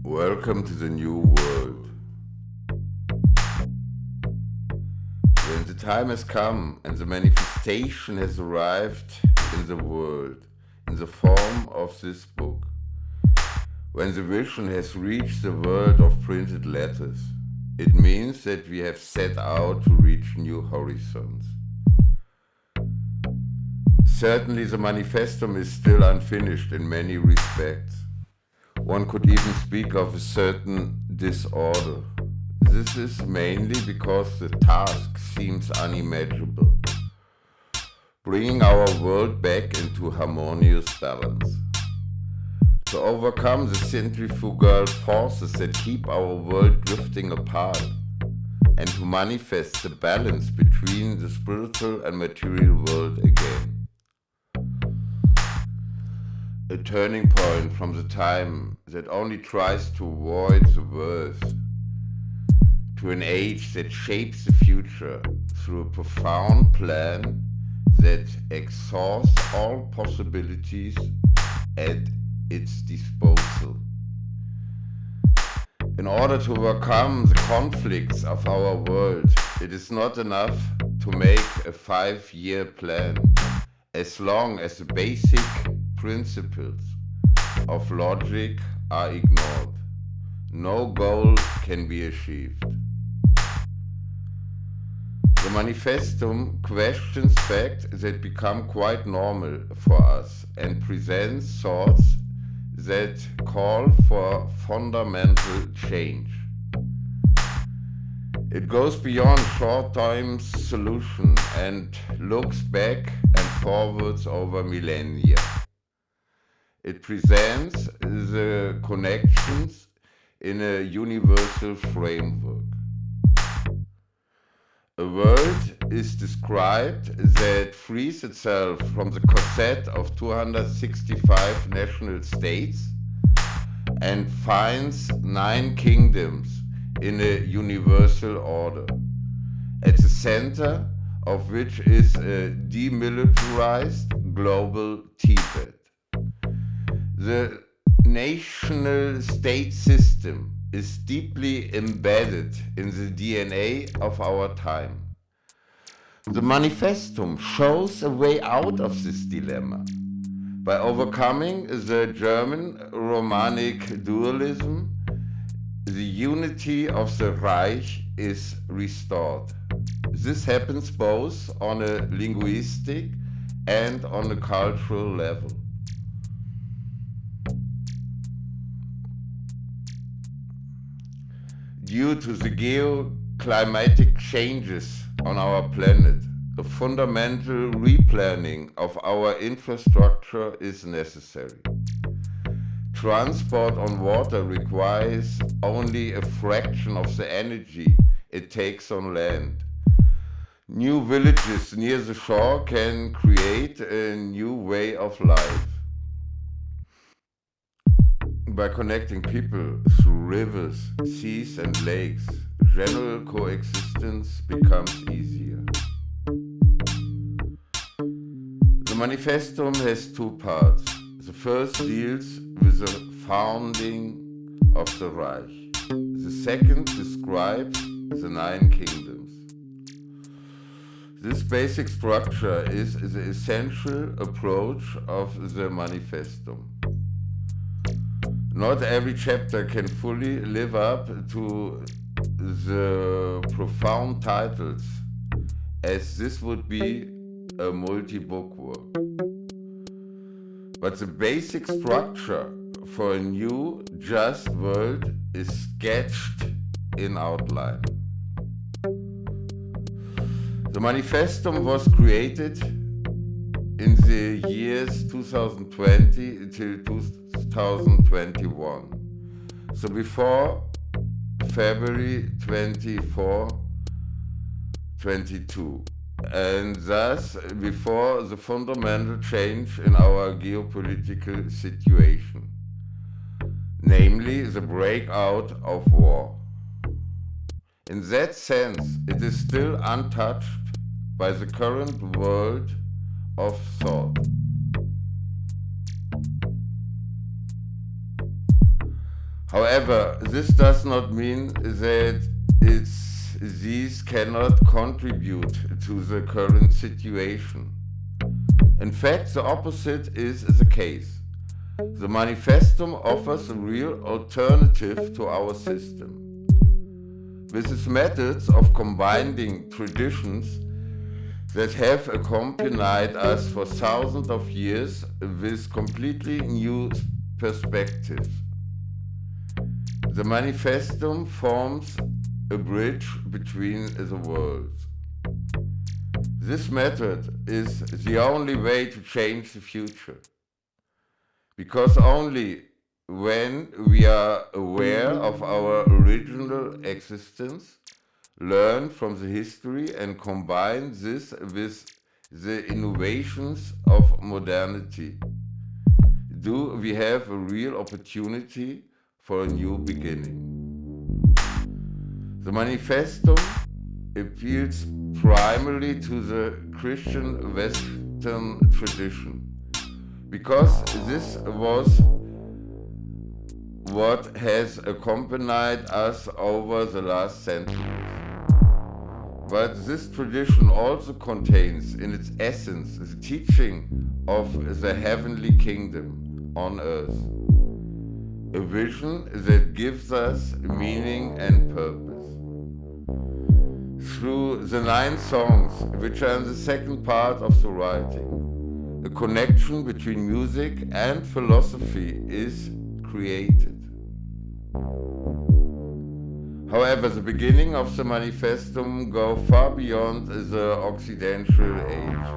Welcome to the new world. When the time has come and the manifestation has arrived in the world, in the form of this book, when the vision has reached the world of printed letters, it means that we have set out to reach new horizons. Certainly, the manifestum is still unfinished in many respects. One could even speak of a certain disorder. This is mainly because the task seems unimaginable, bringing our world back into harmonious balance. To overcome the centrifugal forces that keep our world drifting apart, and to manifest the balance between the spiritual and material world again. A turning point from the time that only tries to avoid the worst, to an age that shapes the future through a profound plan that exhausts all possibilities at its disposal. In order to overcome the conflicts of our world, it is not enough to make a 5-year plan, as long as the basic principles of logic are ignored. No goal can be achieved. The manifestum questions facts that become quite normal for us and presents thoughts that call for fundamental change. It goes beyond short-term solution and looks back and forwards over millennia. It presents the connections in a universal framework. A world is described that frees itself from the corset of 265 national states and finds 9 kingdoms in a universal order, at the center of which is a demilitarized global Tibet. The national state system is deeply embedded in the DNA of our time. The manifestum shows a way out of this dilemma. By overcoming the German-Romanic dualism, the unity of the Reich is restored. This happens both on a linguistic and on a cultural level. Due to the geoclimatic changes on our planet, a fundamental replanning of our infrastructure is necessary. Transport on water requires only a fraction of the energy it takes on land. New villages near the shore can create a new way of life. By connecting people through rivers, seas and lakes, general coexistence becomes easier. The manifestum has 2 parts. The first deals with the founding of the Reich. The second describes the 9 kingdoms. This basic structure is the essential approach of the manifestum. Not every chapter can fully live up to the profound titles, as this would be a multi-book work. But the basic structure for a new, just world is sketched in outline. The manifestum was created in the years 2020 until 2021. So before February 24, 22, and thus before the fundamental change in our geopolitical situation, namely the breakout of war. In that sense, it is still untouched by the current world of thought. However, this does not mean that these cannot contribute to the current situation. In fact, the opposite is the case. The Manifestum offers a real alternative to our system. With its methods of combining traditions that have accompanied us for thousands of years with completely new perspectives. The Manifestum forms a bridge between the worlds. This method is the only way to change the future, because only when we are aware of our original existence, learn from the history and combine this with the innovations of modernity, do we have a real opportunity for a new beginning. The Manifestum appeals primarily to the Christian Western tradition, because this was what has accompanied us over the last centuries. But this tradition also contains in its essence the teaching of the heavenly kingdom on earth, a vision that gives us meaning and purpose. Through the 9 songs, which are in the second part of the writing, a connection between music and philosophy is created. However, the beginning of the Manifestum go far beyond the Occidental age,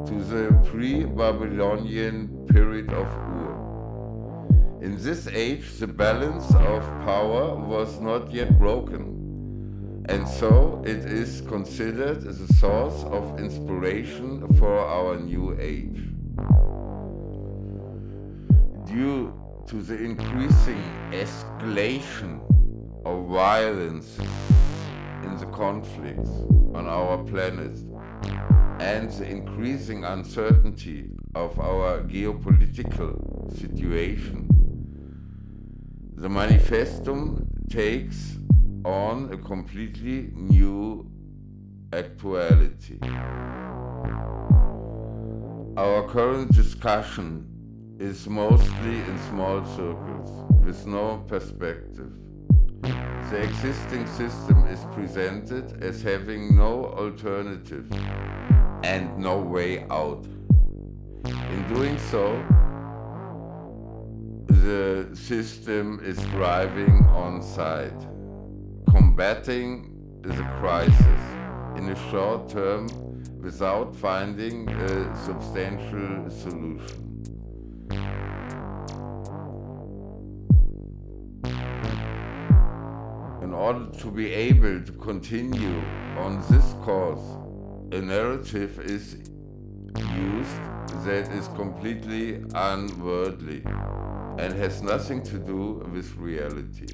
to the pre-Babylonian period of Ur. In this age, the balance of power was not yet broken, and so it is considered as a source of inspiration for our new age. Due to the increasing escalation of violence in the conflicts on our planet and the increasing uncertainty of our geopolitical situation, the Manifestum takes on a completely new actuality. Our current discussion is mostly in small circles with no perspective. The existing system is presented as having no alternative and no way out. In doing so, the system is driving on site, combating the crisis in a short term without finding a substantial solution. In order to be able to continue on this course, a narrative is used that is completely unworldly and has nothing to do with reality.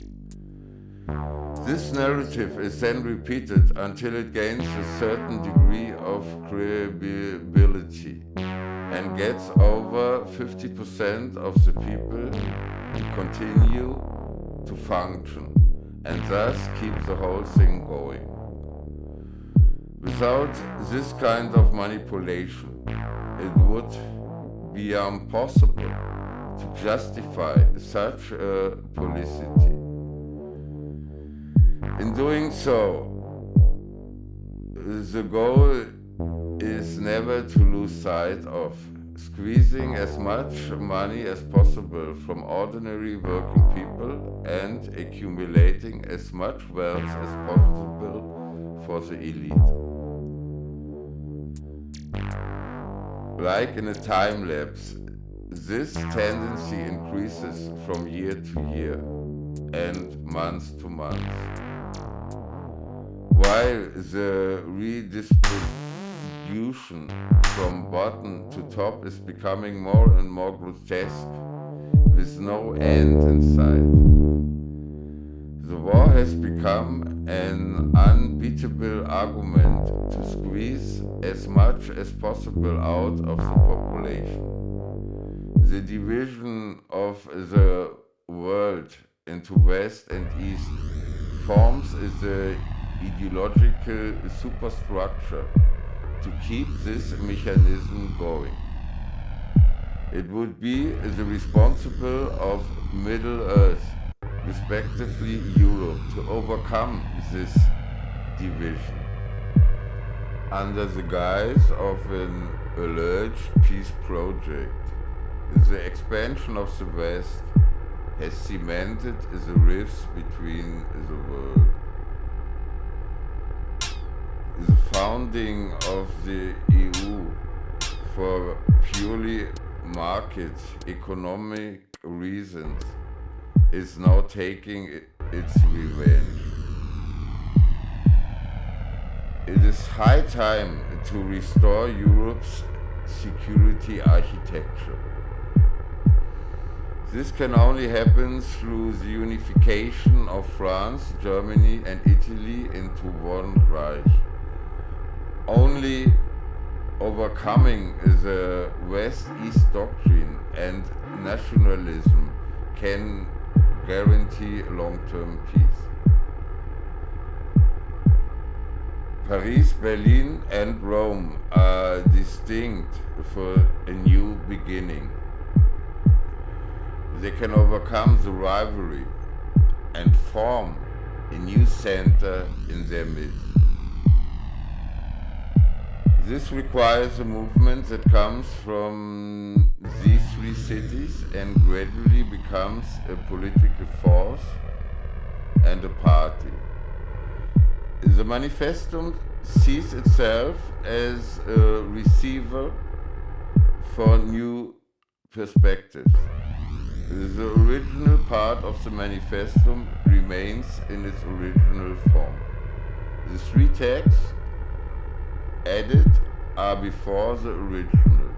This narrative is then repeated until it gains a certain degree of credibility and gets over 50% of the people to continue to function and thus keep the whole thing going. Without this kind of manipulation, it would be impossible to justify such a publicity. In doing so, the goal is never to lose sight of squeezing as much money as possible from ordinary working people and accumulating as much wealth as possible for the elite. Like in a time lapse, this tendency increases from year to year and month to month, while the redistribution from bottom to top is becoming more and more grotesque, with no end in sight. The war has become an unbeatable argument to squeeze as much as possible out of the population. The division of the world into West and East forms the ideological superstructure to keep this mechanism going. It would be the responsible of Middle Earth, respectively Europe, to overcome this division under the guise of an alleged peace project. The expansion of the West has cemented the rifts between the world. The founding of the EU for purely market economic reasons is now taking its revenge. It is high time to restore Europe's security architecture. This can only happen through the unification of France, Germany and Italy into one Reich. Only overcoming the West-East doctrine and nationalism can guarantee long-term peace. Paris, Berlin and Rome are distinct for a new beginning. They can overcome the rivalry and form a new center in their midst. This requires a movement that comes from these three cities and gradually becomes a political force and a party. The Manifestum sees itself as a receiver for new perspectives. The original part of the Manifestum remains in its original form. The three texts added are before the original.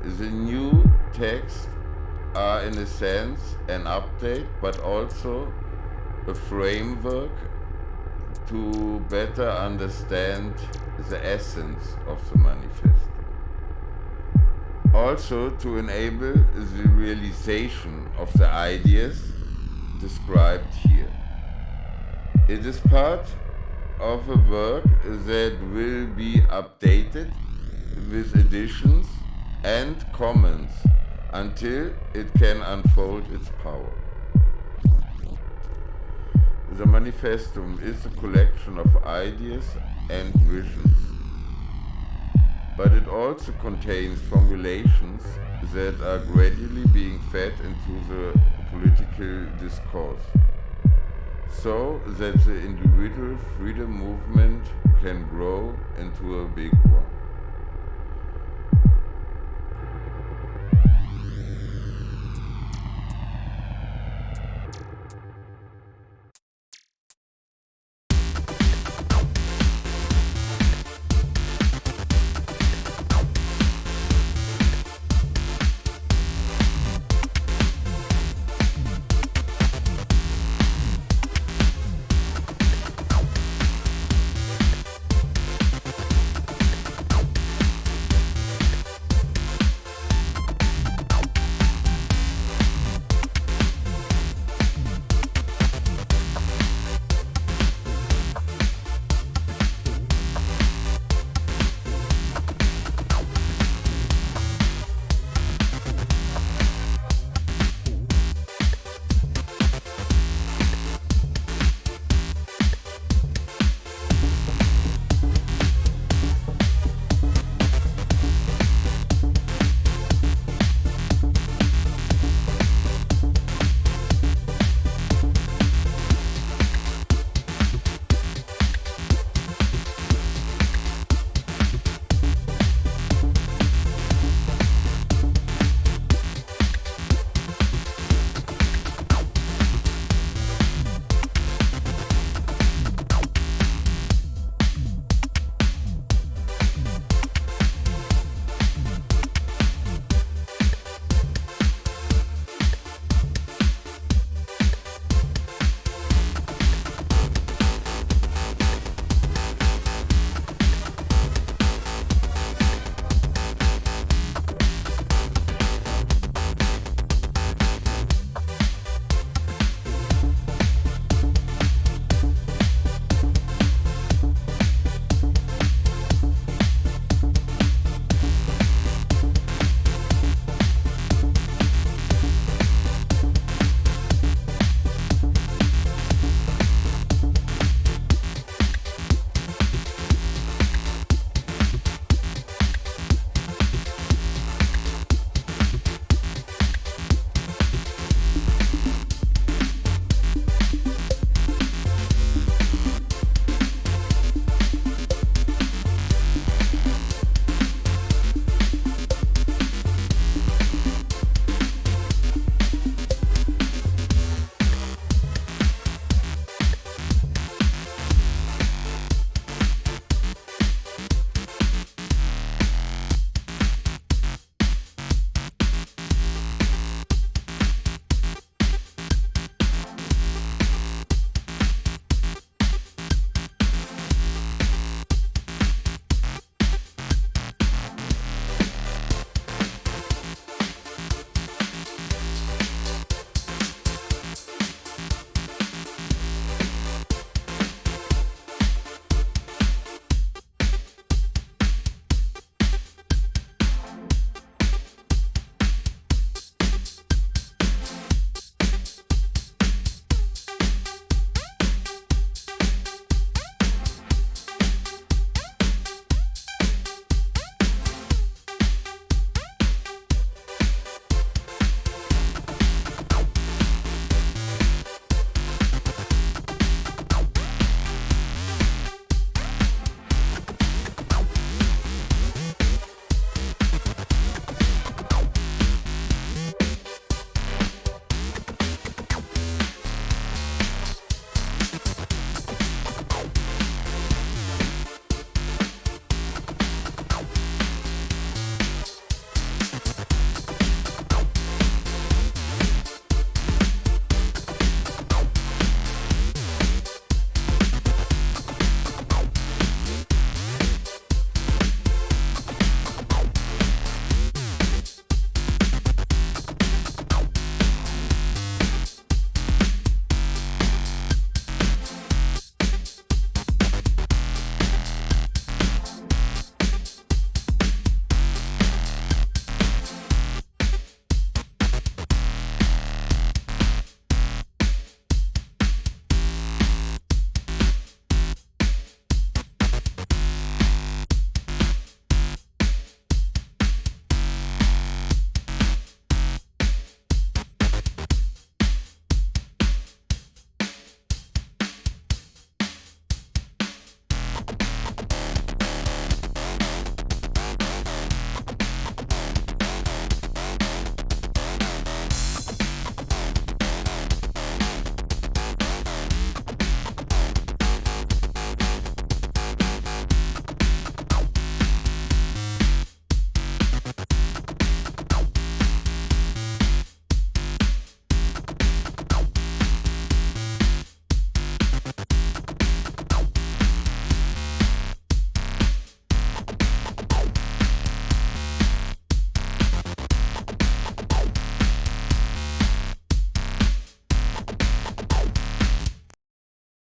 The new texts are in a sense an update, but also a framework to better understand the essence of the Manifesto. Also to enable the realization of the ideas described here. It is part of a work that will be updated with additions and comments until it can unfold its power. The Manifestum is a collection of ideas and visions, but it also contains formulations that are gradually being fed into the political discourse, so that the individual freedom movement can grow into a big one.